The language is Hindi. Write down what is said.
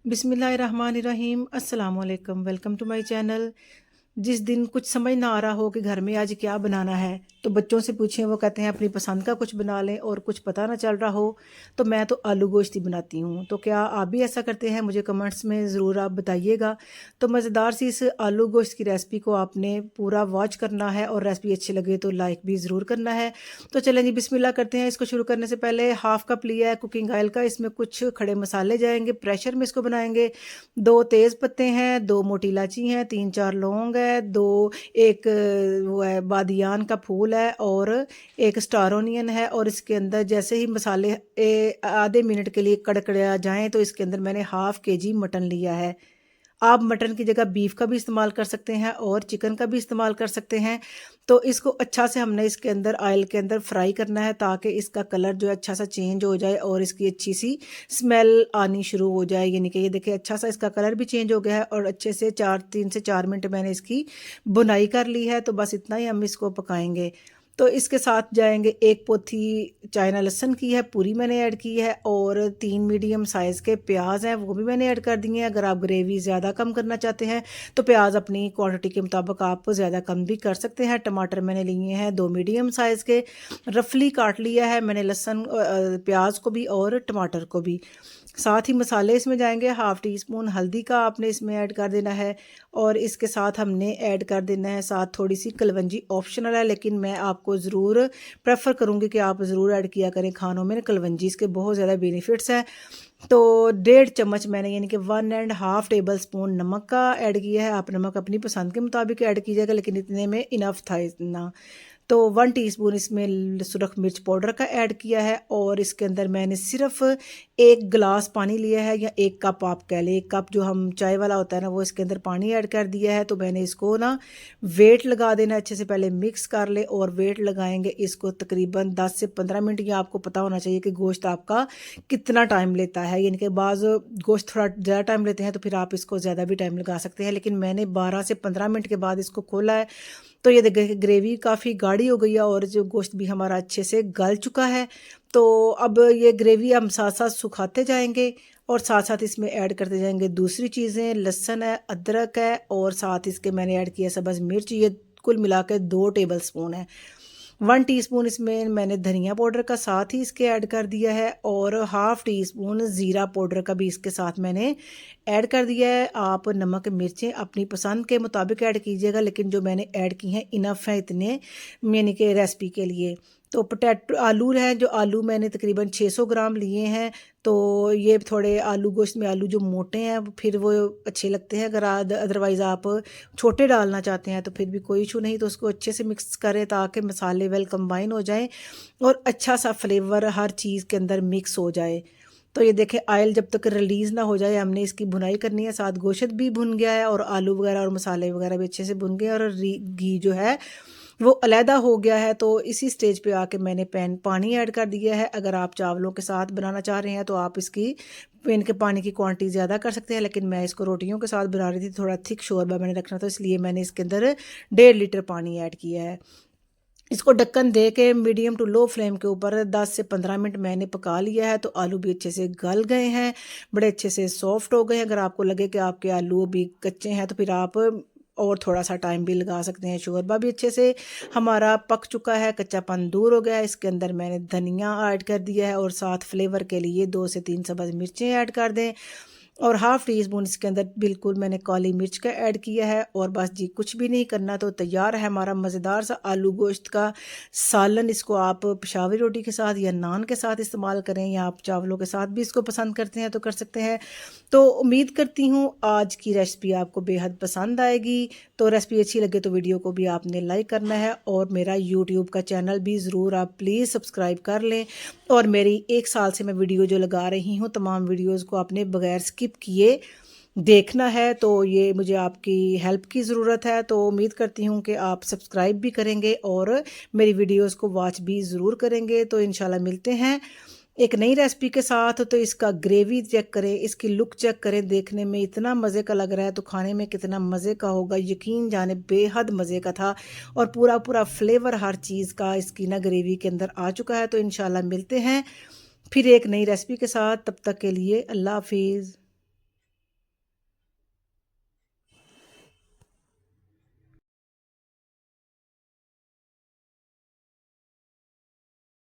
बिस्मिल्लाहिर्रहमानिर्रहीम अस्सलाम वालेकुम। Welcome to my channel. जिस दिन कुछ समझ ना आ रहा हो कि घर में आज क्या बनाना है, तो बच्चों से पूछें, वो कहते हैं अपनी पसंद का कुछ बना लें, और कुछ पता ना चल रहा हो तो मैं तो आलू गोश्त ही बनाती हूँ। तो क्या आप भी ऐसा करते हैं? मुझे कमेंट्स में ज़रूर आप बताइएगा। तो मज़ेदार सी इस आलू गोश्त की रेसिपी को आपने पूरा वॉच करना है, और रेसिपी अच्छी लगे तो लाइक भी ज़रूर करना है। तो चलें जी, बिस्मिल्लाह करते हैं। इसको शुरू करने से पहले हाफ़ कप लिया है कुकिंग ऑयल का, इसमें कुछ खड़े मसाले जाएंगे, प्रेशर में इसको बनाएंगे। 2 तेज़ पत्ते हैं, 2 मोटी इलायची हैं, 3-4 लौंग है, 2 एक वो है बादियान का फूल है, और एक स्टार ओनियन है। और इसके अंदर जैसे ही मसाले आधे मिनट के लिए कड़कड़ा जाएँ, तो इसके अंदर मैंने हाफ़ केजी मटन लिया है। आप मटन की जगह बीफ का भी इस्तेमाल कर सकते हैं, और चिकन का भी इस्तेमाल कर सकते हैं। तो इसको अच्छा से हमने इसके अंदर ऑयल के अंदर फ्राई करना है, ताकि इसका कलर जो है अच्छा सा चेंज हो जाए, और इसकी अच्छी सी स्मेल आनी शुरू हो जाए। यानी कि ये देखिए, अच्छा सा इसका कलर भी चेंज हो गया है, और अच्छे से 3 से 4 मिनट मैंने इसकी भुनाई कर ली है। तो बस इतना ही हम इसको पकाएंगे। तो इसके साथ जाएंगे, 1 पोथी चाइना लहसुन की है, पूरी मैंने ऐड की है, और 3 मीडियम साइज़ के प्याज हैं, वो भी मैंने ऐड कर दिए हैं। अगर आप ग्रेवी ज़्यादा कम करना चाहते हैं तो प्याज अपनी क्वांटिटी के मुताबिक आप ज़्यादा कम भी कर सकते हैं। टमाटर मैंने लिए हैं 2 मीडियम साइज़ के, रफली काट लिया है मैंने लहसुन प्याज को भी और टमाटर को भी। साथ ही मसाले इसमें जाएंगे, हाफ़ टी स्पून हल्दी का आपने इसमें ऐड कर देना है, और इसके साथ हमने ऐड कर देना है साथ थोड़ी सी कलवंजी। ऑप्शनल है, लेकिन मैं आपको ज़रूर प्रेफर करूँगी कि आप ज़रूर ऐड किया करें खानों में कलवंजी, इसके बहुत ज़्यादा बेनिफिट्स हैं। तो 1.5 चम्मच मैंने, यानी कि 1 एंड हाफ़ टेबल स्पून नमक का ऐड किया है। आप नमक अपनी पसंद के मुताबिक ऐड कीजिएगा, लेकिन इतने में इनफ था इतना। तो 1 टीस्पून इसमें सुरख मिर्च पाउडर का ऐड किया है, और इसके अंदर मैंने सिर्फ 1 गिलास पानी लिया है, या 1 कप आप कह लें, 1 कप जो हम चाय वाला होता है ना, वो इसके अंदर पानी ऐड कर दिया है। तो मैंने इसको ना वेट लगा देना, अच्छे से पहले मिक्स कर ले, और वेट लगाएंगे इसको तकरीबन 10 से 15 मिनट। ये आपको पता होना चाहिए कि गोश्त आपका कितना टाइम लेता है, यानी कि बाज़ गोश्त थोड़ा ज़्यादा टाइम लेते हैं, तो फिर आप इसको ज़्यादा भी टाइम लगा सकते हैं। लेकिन मैंने 12 से 15 मिनट के बाद इसको खोला है, तो ये देखिए ग्रेवी काफ़ी गाढ़ी हो गई है, और जो गोश्त भी हमारा अच्छे से गल चुका है। तो अब ये ग्रेवी हम साथ साथ सुखाते जाएंगे, और साथ साथ इसमें ऐड करते जाएंगे दूसरी चीज़ें, लहसुन है, अदरक है, और साथ इसके मैंने ऐड किया सब्ज़ मिर्च। ये कुल मिला के 2 टेबल स्पून है। 1 टीस्पून इसमें मैंने धनिया पाउडर का साथ ही इसके ऐड कर दिया है, और हाफ़ टी स्पून ज़ीरा पाउडर का भी इसके साथ मैंने ऐड कर दिया है। आप नमक मिर्चें अपनी पसंद के मुताबिक ऐड कीजिएगा, लेकिन जो मैंने ऐड की हैं इनफ है इतने, यानी कि रेसिपी के लिए। तो पोटैटो आलू हैं, जो आलू मैंने तकरीबन 600 ग्राम लिए हैं। तो ये थोड़े आलू गोश्त में आलू जो मोटे हैं फिर वो अच्छे लगते हैं। अगर अदरवाइज़ आप छोटे डालना चाहते हैं तो फिर भी कोई इशू नहीं। तो उसको अच्छे से मिक्स करें, ताकि मसाले वेल कंबाइन हो जाएं, और अच्छा सा फ्लेवर हर चीज़ के अंदर मिक्स हो जाए। तो ये देखें, ऑयल जब तक रिलीज़ ना हो जाए, हमने इसकी भुनाई करनी है। साथ गोश्त भी भुन गया है, और आलू वगैरह और मसाले वगैरह भी अच्छे से भुन गए हैं, और घी जो है वो अलहदा हो गया है। तो इसी स्टेज पे आके मैंने पानी ऐड कर दिया है। अगर आप चावलों के साथ बनाना चाह रहे हैं तो आप इसकी पैन के पानी की क्वांटिटी ज़्यादा कर सकते हैं, लेकिन मैं इसको रोटियों के साथ बना रही थी, थोड़ा थिक शोरबा मैंने रखना था, इसलिए मैंने इसके अंदर 1.5 लीटर पानी ऐड किया है। इसको ढक्कन दे के मीडियम टू लो फ्लेम के ऊपर 10 से 15 मिनट मैंने पका लिया है। तो आलू भी अच्छे से गल गए हैं, बड़े अच्छे से सॉफ्ट हो गए हैं। अगर आपको लगे कि आपके आलू अभी कच्चे हैं, तो फिर आप और थोड़ा सा टाइम भी लगा सकते हैं। शोरबा भी अच्छे से हमारा पक चुका है, कच्चापन दूर हो गया है। इसके अंदर मैंने धनिया ऐड कर दिया है, और साथ फ्लेवर के लिए 2 से 3 सब्ज़ मिर्चें ऐड कर दें, और हाफ़ टी स्पून इसके अंदर बिल्कुल मैंने काली मिर्च का ऐड किया है। और बस जी, कुछ भी नहीं करना, तो तैयार है हमारा मज़ेदार सा आलू गोश्त का सालन। इसको आप पेशावरी रोटी के साथ या नान के साथ इस्तेमाल करें, या आप चावलों के साथ भी इसको पसंद करते हैं तो कर सकते हैं। तो उम्मीद करती हूँ आज की रेसिपी आपको बेहद पसंद आएगी। तो रेसिपी अच्छी लगे तो वीडियो को भी आपने लाइक करना है, और मेरा यूट्यूब का चैनल भी ज़रूर आप प्लीज़ सब्सक्राइब कर लें। और मेरी 1 साल से मैं वीडियो जो लगा रही हूँ, तमाम वीडियोज़ को आपने बगैर स्किप किए देखना है। तो ये मुझे आपकी हेल्प की ज़रूरत है। तो उम्मीद करती हूँ कि आप सब्सक्राइब भी करेंगे, और मेरी वीडियोज़ को वॉच भी ज़रूर करेंगे। तो इंशाल्लाह मिलते हैं एक नई रेसिपी के साथ। तो इसका ग्रेवी चेक करें, इसकी लुक चेक करें, देखने में इतना मज़े का लग रहा है, तो खाने में कितना मज़े का होगा, यकीन जाने बेहद मज़े का था। और पूरा पूरा फ्लेवर हर चीज़ का इसकी ना ग्रेवी के अंदर आ चुका है। तो इंशाल्लाह मिलते हैं फिर एक नई रेसिपी के साथ। तब तक के लिए अल्लाह हाफिज़।